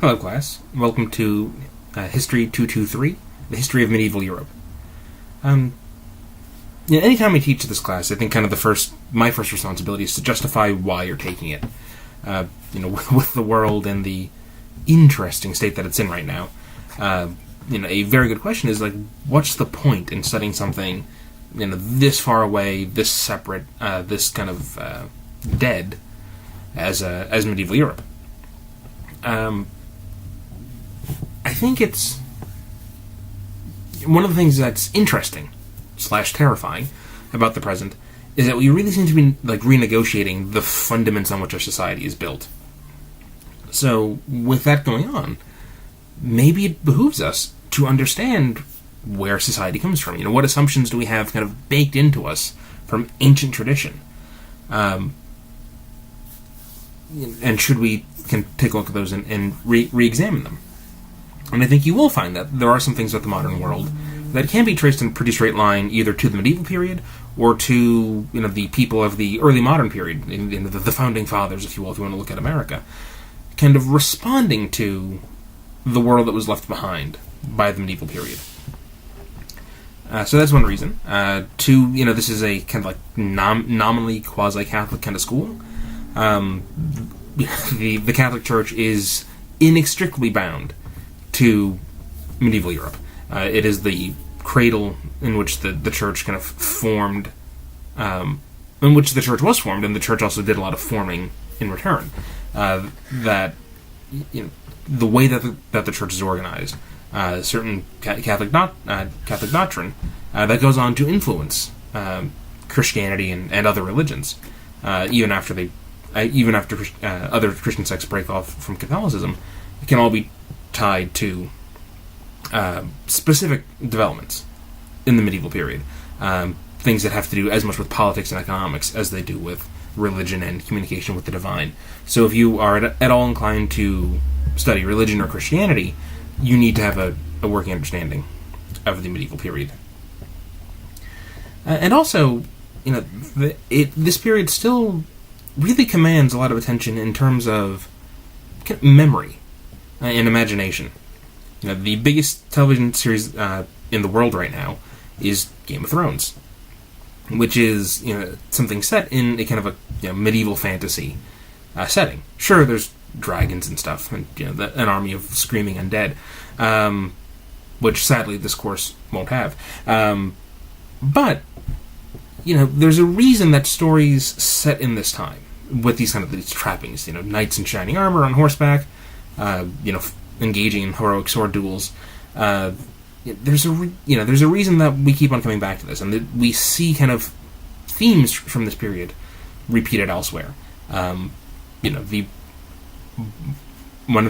Hello, class. Welcome to History 223, the history of medieval Europe. Anytime I teach this class, I think kind of my first responsibility is to justify why you're taking it. With the world and the interesting state that it's in right now, a very good question is, what's the point in studying something, this far away, this separate, this kind of dead as medieval Europe? I think it's one of the things that's interesting / terrifying about the present is that we really seem to be renegotiating the fundaments on which our society is built. So with that going on, maybe it behooves us to understand where society comes from. What assumptions do we have kind of baked into us from ancient tradition? And should we can take a look at those and re-examine them? And I think you will find that there are some things about the modern world that can be traced in a pretty straight line either to the medieval period or to the people of the early modern period, the founding fathers, if you will, if you want to look at America, kind of responding to the world that was left behind by the medieval period. So that's one reason. Two, this is a kind of nominally quasi-Catholic kind of school. The Catholic Church is inextricably bound to medieval Europe. It is the cradle in which the church kind of formed, in which the church was formed, and the church also did a lot of forming in return. The way that the church is organized, certain Catholic doctrine that goes on to influence Christianity and other religions, even after other Christian sects break off from Catholicism, it can all be tied to specific developments in the medieval period, things that have to do as much with politics and economics as they do with religion and communication with the divine. So if you are at all inclined to study religion or Christianity, you need to have a working understanding of the medieval period. And also, this period still really commands a lot of attention in terms of memory and imagination. The biggest television series in the world right now is Game of Thrones, which is something set in a kind of a medieval fantasy setting. Sure, there's dragons and stuff, and an army of screaming undead, which sadly this course won't have. But there's a reason that stories set in this time with these trappings, knights in shining armor on horseback, engaging in heroic sword duels. There's a reason that we keep on coming back to this, and that we see kind of themes from this period repeated elsewhere. One of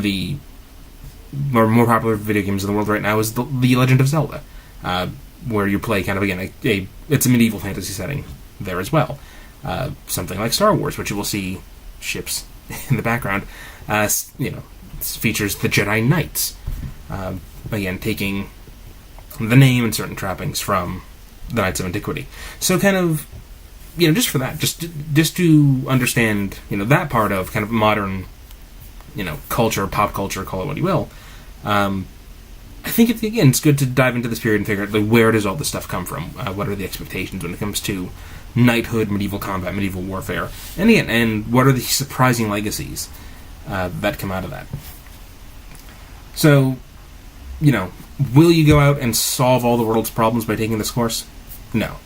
the more popular video games in the world right now is the Legend of Zelda, where you play kind of it's a medieval fantasy setting there as well. Something like Star Wars, which you will see ships in the background, features the Jedi Knights, again taking the name and certain trappings from the Knights of Antiquity. So kind of, just for that, just to understand, that part of kind of modern, culture, pop culture, call it what you will. I think it's good to dive into this period and figure out where does all this stuff come from. What are the expectations when it comes to knighthood, medieval combat, medieval warfare, and what are the surprising legacies that come out of that. So, will you go out and solve all the world's problems by taking this course? No.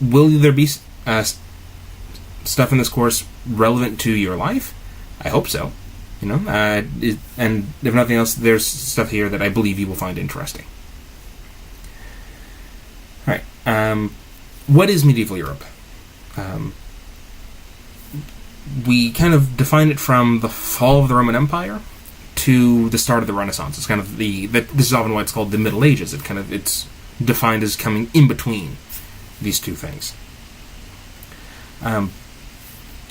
Will there be stuff in this course relevant to your life? I hope so. And if nothing else, there's stuff here that I believe you will find interesting. All right. What is medieval Europe? We kind of define it from the fall of the Roman Empire to the start of the Renaissance. It's kind of this is often why it's called the Middle Ages. It's defined as coming in between these two things. And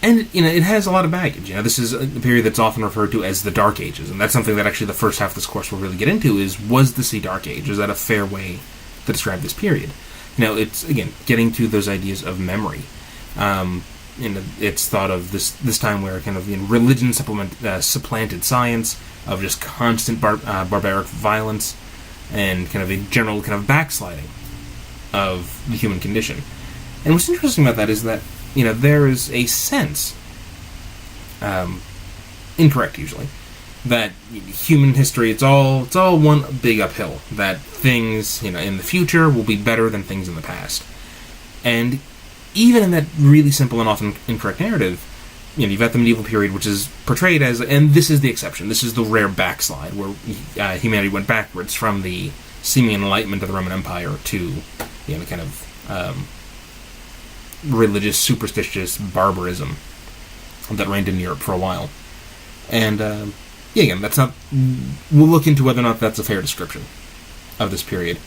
it has a lot of baggage. This is a period that's often referred to as the Dark Ages, and that's something that actually the first half of this course will really get into. Was this a Dark Age? Is that a fair way to describe this period? It's again getting to those ideas of memory. it's thought of this time where kind of religion supplanted science, of just constant barbaric violence, and kind of a general kind of backsliding of the human condition. And what's interesting about that is that there is a sense, incorrect usually, that human history, it's all one big uphill. That things in the future will be better than things in the past, and even in that really simple and often incorrect narrative, you've got the medieval period, which is portrayed as, and this is the exception, this is the rare backslide, where humanity went backwards from the seeming enlightenment of the Roman Empire to the kind of religious, superstitious barbarism that reigned in Europe for a while. And again, that's not. We'll look into whether or not that's a fair description of this period.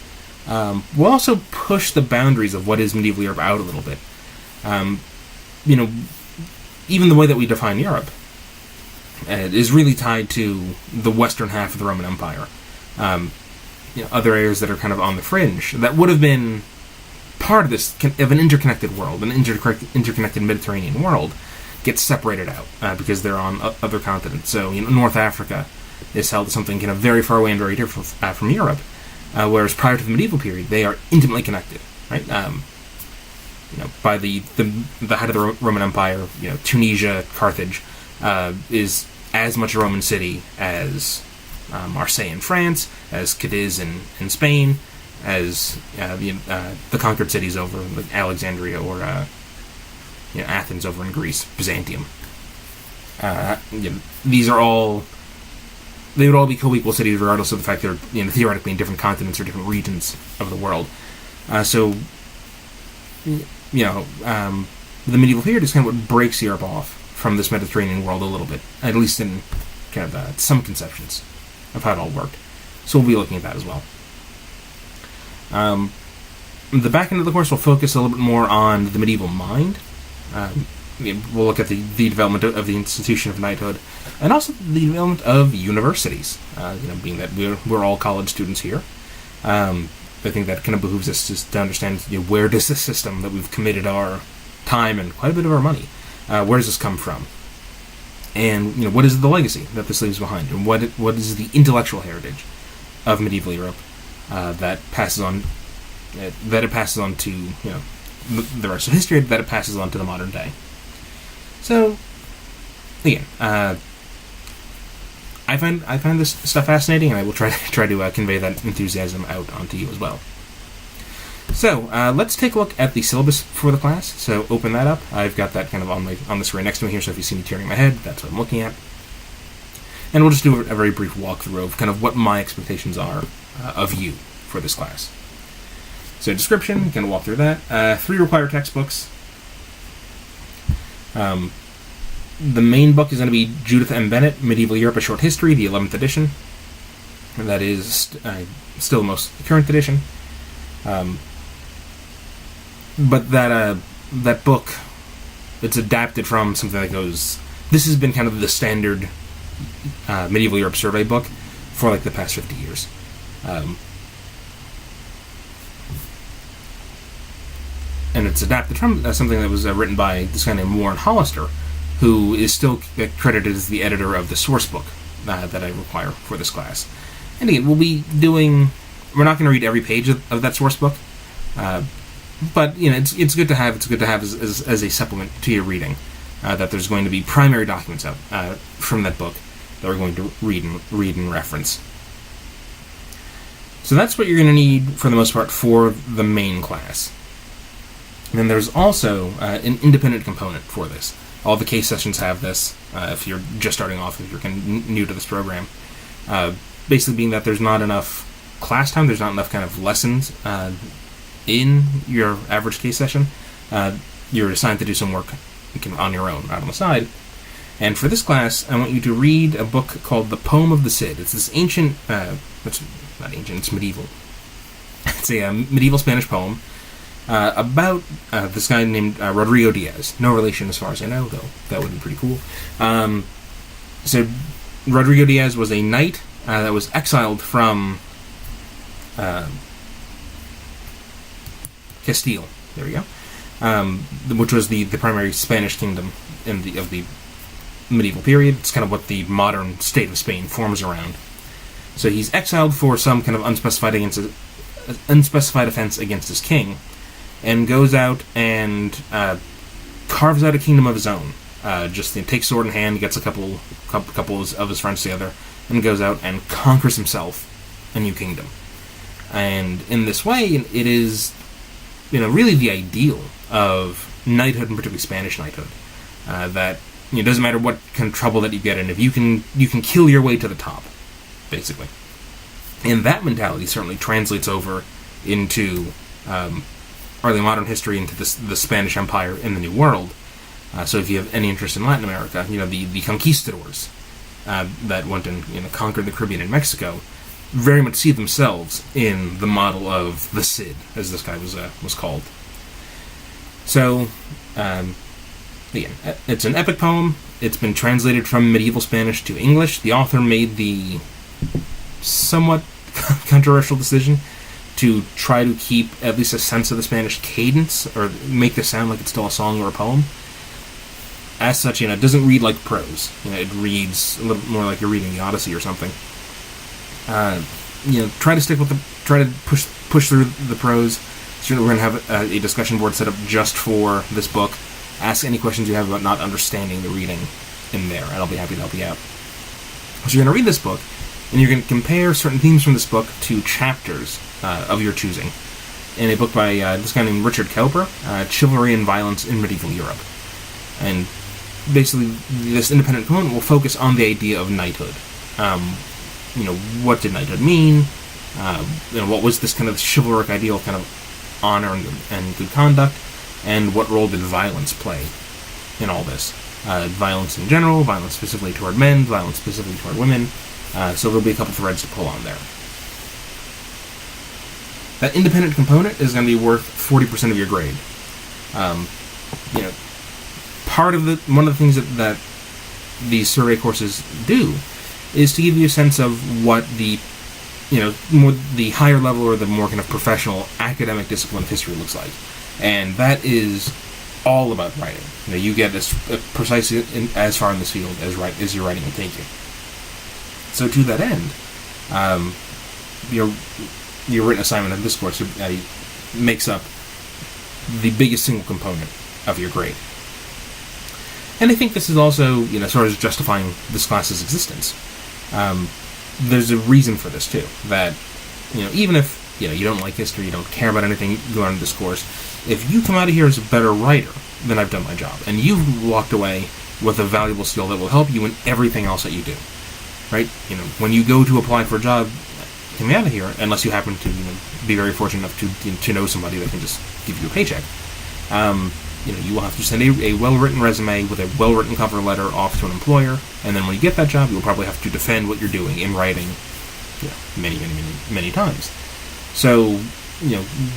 We'll also push the boundaries of what is medieval Europe out a little bit. Even the way that we define Europe is really tied to the western half of the Roman Empire. Other areas that are kind of on the fringe that would have been part of this, of an interconnected world, an interconnected Mediterranean world, gets separated out because they're on other continents. So North Africa is held as something kind of very far away and very different from Europe, whereas prior to the medieval period they are intimately connected, right? By the height of the Roman Empire, Tunisia, Carthage is as much a Roman city as Marseille in France, as Cadiz in Spain, as the conquered cities over like Alexandria or Athens over in Greece, Byzantium. These are all, they would all be co-equal cities regardless of the fact they're theoretically in different continents or different regions of the world. The medieval period is kind of what breaks Europe off from this Mediterranean world a little bit, at least in kind of some conceptions of how it all worked. So we'll be looking at that as well. The back end of the course will focus a little bit more on the medieval mind. We'll look at the development of the institution of knighthood, and also the development of universities. Being that we're all college students here, I think that kind of behooves us just to understand where does this system that we've committed our time and quite a bit of our money, where does this come from, and what is the legacy that this leaves behind, and what is the intellectual heritage of medieval Europe that it passes on to the rest of history, that it passes on to the modern day. So again, I find this stuff fascinating, and I will try to convey that enthusiasm out onto you as well. So let's take a look at the syllabus for the class. So open that up. I've got that kind of on the screen next to me here. So if you see me turning my head, that's what I'm looking at. And we'll just do a very brief walkthrough of kind of what my expectations are of you for this class. So description, kind of walk through that. 3 required textbooks. The main book is going to be Judith M. Bennett, Medieval Europe: A Short History, the 11th edition. And that is still the most current edition. But that book, it's adapted from something that goes... This has been kind of the standard Medieval Europe survey book for like the past 50 years. And it's adapted from something that was written by this guy named Warren Hollister, who is still credited as the editor of the source book that I require for this class. And again, we'll be doing... We're not going to read every page of that source book, but it's good to have. It's good to have as a supplement to your reading. That there's going to be primary documents out from that book that we're going to read and reference. So that's what you're going to need for the most part for the main class. And then there's also an independent component for this. All the case sessions have this, if you're just starting off, if you're kind of new to this program. Basically being that there's not enough class time, there's not enough kind of lessons in your average case session. You're assigned to do some work on your own, out on the side. And for this class, I want you to read a book called The Poem of the Cid. It's this ancient, it's not ancient, it's medieval. It's a medieval Spanish poem about this guy named Rodrigo Diaz. No relation as far as I know, though. That would be pretty cool. So Rodrigo Diaz was a knight that was exiled from Castile. There we go. which was the primary Spanish kingdom of the medieval period. It's kind of what the modern state of Spain forms around. So he's exiled for some kind of unspecified offense against his king, and goes out and carves out a kingdom of his own. Just takes sword in hand, gets a couple of his friends together, and goes out and conquers himself a new kingdom. And in this way, it is, really the ideal of knighthood, and particularly Spanish knighthood. That it doesn't matter what kind of trouble that you get in, if you can kill your way to the top, basically. And that mentality certainly translates over into early modern history, into the Spanish Empire in the New World. So if you have any interest in Latin America, the conquistadors that went and conquered the Caribbean and Mexico very much see themselves in the model of the Cid, as this guy was called. So, again, it's an epic poem. It's been translated from medieval Spanish to English. The author made the somewhat controversial decision to try to keep at least a sense of the Spanish cadence, or make this sound like it's still a song or a poem. As such, it doesn't read like prose. It reads a little more like you're reading the Odyssey or something. Try to push through the prose. So we're going to have a discussion board set up just for this book. Ask any questions you have about not understanding the reading in there, and I'll be happy to help you out. So you're going to read this book, and you're going to compare certain themes from this book to chapters of your choosing in a book by this guy named Richard Cowper, Chivalry and Violence in Medieval Europe. And basically, this independent component will focus on the idea of knighthood. What did knighthood mean? What was this kind of chivalric ideal of kind of honor and good conduct? And what role did violence play in all this? Violence in general, violence specifically toward men, violence specifically toward women. So there'll be a couple threads to pull on there. That independent component is going to be worth 40% of your grade. One of the things that these survey courses do is to give you a sense of what the more the higher level or the more kind of professional academic discipline of history looks like. And that is all about writing. You get precisely as far in this field as your writing will take you. So to that end, your written assignment of this course makes up the biggest single component of your grade. And I think this is also, sort of justifying this class's existence. There's a reason for this too. That, even if you don't like history, you don't care about anything going on in this course, if you come out of here as a better writer, then I've done my job, and you've walked away with a valuable skill that will help you in everything else that you do. Right? When you go to apply for a job, coming out of here, unless you happen to be very fortunate enough to know somebody that can just give you a paycheck, you will have to send a well-written resume with a well-written cover letter off to an employer, and then when you get that job, you'll probably have to defend what you're doing in writing, many, many, many, many times. So,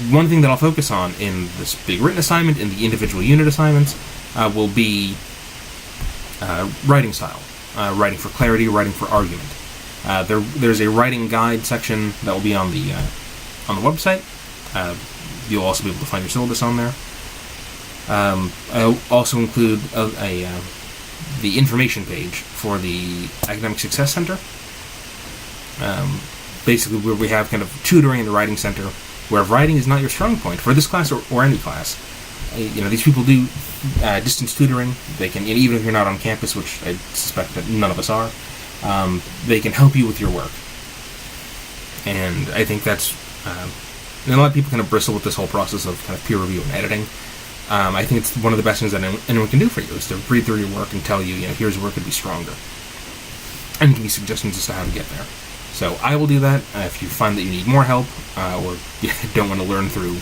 one thing that I'll focus on in this big written assignment, in the individual unit assignments, will be writing style, writing for clarity, writing for argument. There's a writing guide section that will be on the website. You'll also be able to find your syllabus on there. I'll also include the information page for the Academic Success Center. Basically, where we have kind of tutoring in the Writing Center, where if writing is not your strong point for this class or any class, these people do distance tutoring. They can, even if you're not on campus, which I suspect that none of us are, they can help you with your work. And I think that's, and a lot of people kind of bristle with this whole process of kind of peer review and editing. I think it's one of the best things that anyone can do for you, is to read through your work and tell you, here's where it could be stronger. And give you suggestions as to how to get there. So I will do that. If you find that you need more help, or don't want to learn through,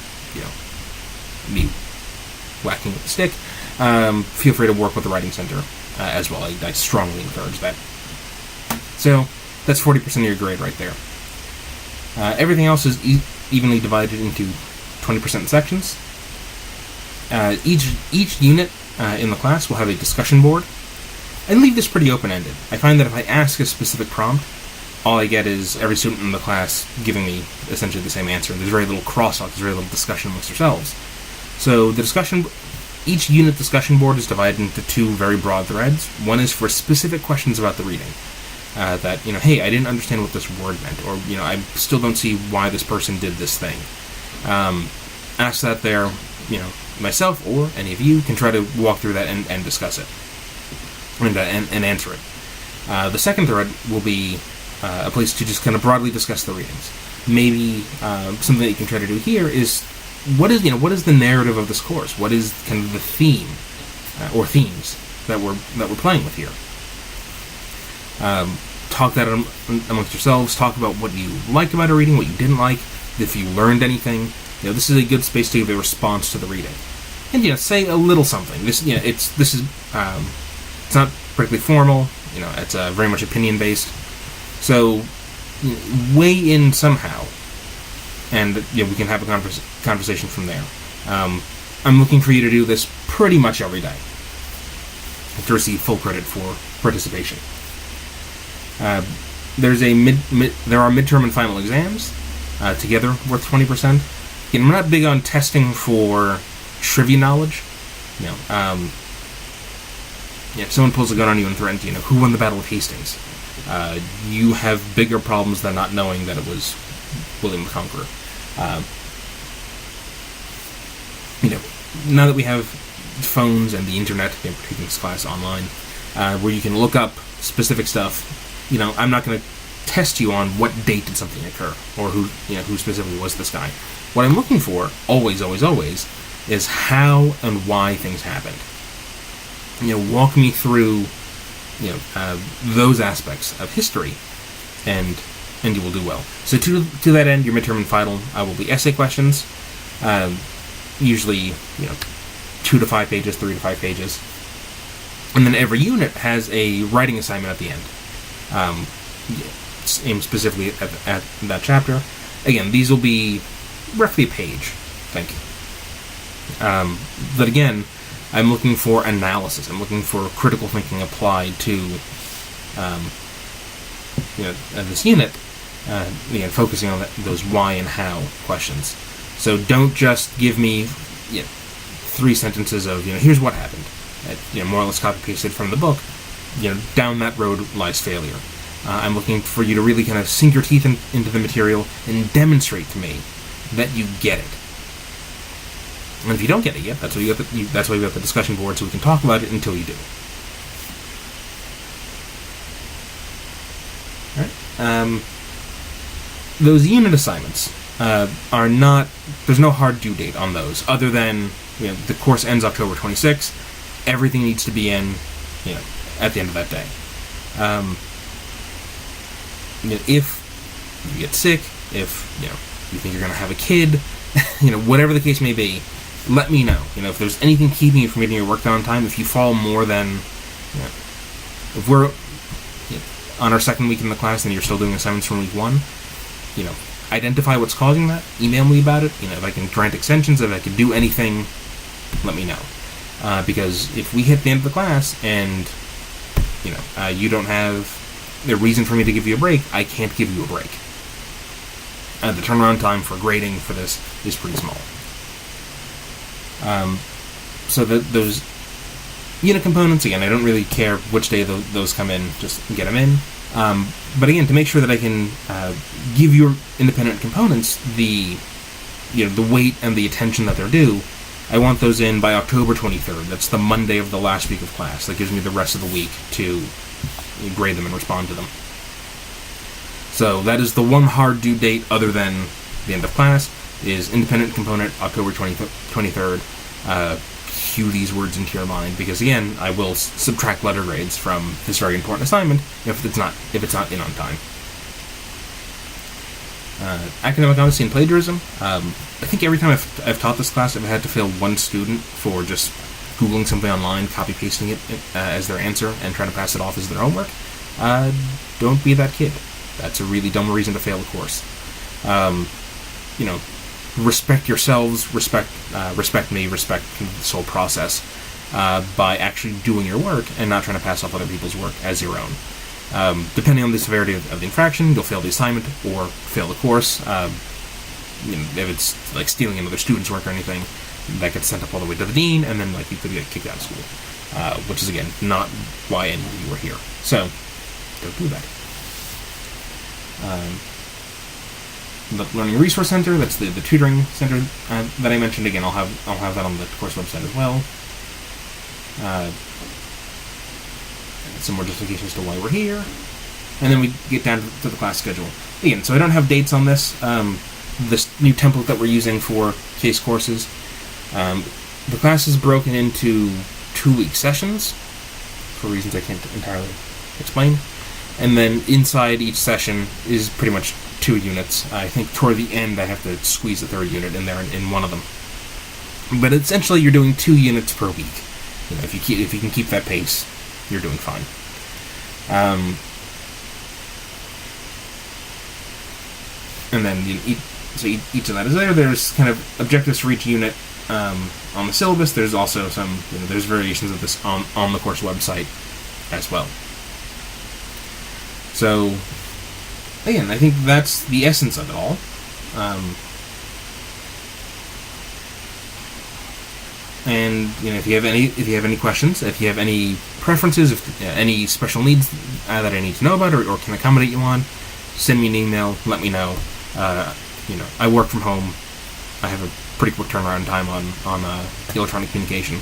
me whacking with a stick, feel free to work with the Writing Center as well. I strongly encourage that. So that's 40% of your grade right there. Everything else is evenly divided into 20% sections. Each unit in the class will have a discussion board, and leave this pretty open-ended. I find that if I ask a specific prompt, all I get is every student in the class giving me essentially the same answer. There's very little crosstalk, there's very little discussion amongst yourselves. So each unit discussion board is divided into two very broad threads. One is for specific questions about the reading. That, hey, I didn't understand what this word meant, or, I still don't see why this person did this thing. Ask that there, myself or any of you can try to walk through that and discuss it, and answer it. The second thread will be a place to just kind of broadly discuss the readings. Maybe something that you can try to do here is, what is the narrative of this course? What is kind of the theme or themes that we're playing with here? Talk that amongst yourselves. Talk about what you liked about a reading, what you didn't like, if you learned anything. This is a good space to give a response to the reading, and say a little something. It's not particularly formal. It's very much opinion based. So weigh in somehow, and we can have a conversation from there. I'm looking for you to do this pretty much every day to receive full credit for participation. There are midterm and final exams, together worth 20%. Again, I'm not big on testing for trivia knowledge. If someone pulls a gun on you and threatens, who won the Battle of Hastings? You have bigger problems than not knowing that it was William the Conqueror. Now that we have phones and the internet, we're taking this class online, where you can look up specific stuff. I'm not going to test you on what date did something occur, or who specifically was this guy. What I'm looking for, always, is how and why things happened. Walk me through, those aspects of history, and you will do well. So to that end, your midterm and final will be essay questions, usually 2 to 5 pages, 3 to 5 pages, and then every unit has a writing assignment at the end. Aimed specifically at that chapter. Again, these will be roughly a page. Thank you. But again, I'm looking for analysis. I'm looking for critical thinking applied to, this unit. Focusing on those why and how questions. So don't just give me, 3 sentences of, here's what happened. More or less copy pasted from the book. Down that road lies failure. I'm looking for you to really kind of sink your teeth into the material and demonstrate to me that you get it. And if you don't get it yet, that's why we got the discussion board, so we can talk about it until you do. All right. Those unit assignments are not. There's no hard due date on those, other than the course ends October 26th. Everything needs to be in, at the end of that day. If you get sick, if you think you're going to have a kid, whatever the case may be, let me know. If there's anything keeping you from getting your work done on time, if you fall more than, if we're on our second week in the class and you're still doing assignments from week 1, identify what's causing that. Email me about it. If I can grant extensions, if I can do anything, let me know. Because if we hit the end of the class and you don't have the reason for me to give you a break, I can't give you a break. The turnaround time for grading for this is pretty small. So those unit components, again, I don't really care which day those come in, just get them in. But again, to make sure that I can give your independent components the weight and the attention that they're due, I want those in by October 23rd. That's the Monday of the last week of class. That gives me the rest of the week to grade them and respond to them. So that is the one hard due date other than the end of class, is independent component, October 23rd. Cue these words into your mind, because again, I will subtract letter grades from this very important assignment if it's not in on time. Academic honesty and plagiarism. I think every time I've taught this class, I've had to fail one student for just Googling something online, copy-pasting it as their answer, and trying to pass it off as their homework. Don't be that kid. That's a really dumb reason to fail a course. Respect yourselves, respect me, respect this whole process by actually doing your work and not trying to pass off other people's work as your own. Depending on the severity of the infraction, you'll fail the assignment or fail the course. If it's like stealing another student's work or anything, that gets sent up all the way to the dean, and then like you could get kicked out of school, which is again not why any of you were here. So don't do that. The Learning Resource Center, that's the tutoring center that I mentioned. Again, I'll have that on the course website as well. Some more justification as to why we're here, and then we get down to the class schedule. Again, so I don't have dates on this. This new template that we're using for case courses. The class is broken into 2-week sessions for reasons I can't entirely explain. And then inside each session is pretty much 2 units. I think toward the end I have to squeeze a 3rd unit in there in one of them. But essentially you're doing 2 units per week. You know, if you can keep that pace, you're doing fine. And then each of that is there. There's kind of objectives for each unit on the syllabus. There's also some, there's variations of this on the course website as well. So, again, I think that's the essence of it all. And if you have any questions, if you have any preferences, if any special needs that I need to know about or can accommodate you on, send me an email. Let me know. I work from home. I have a pretty quick turnaround time on electronic communication.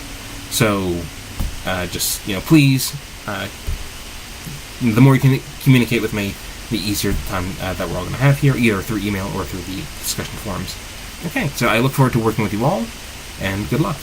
So, just please. The more you can communicate with me, the easier the time that we're all going to have here, either through email or through the discussion forums. Okay, so I look forward to working with you all, and good luck.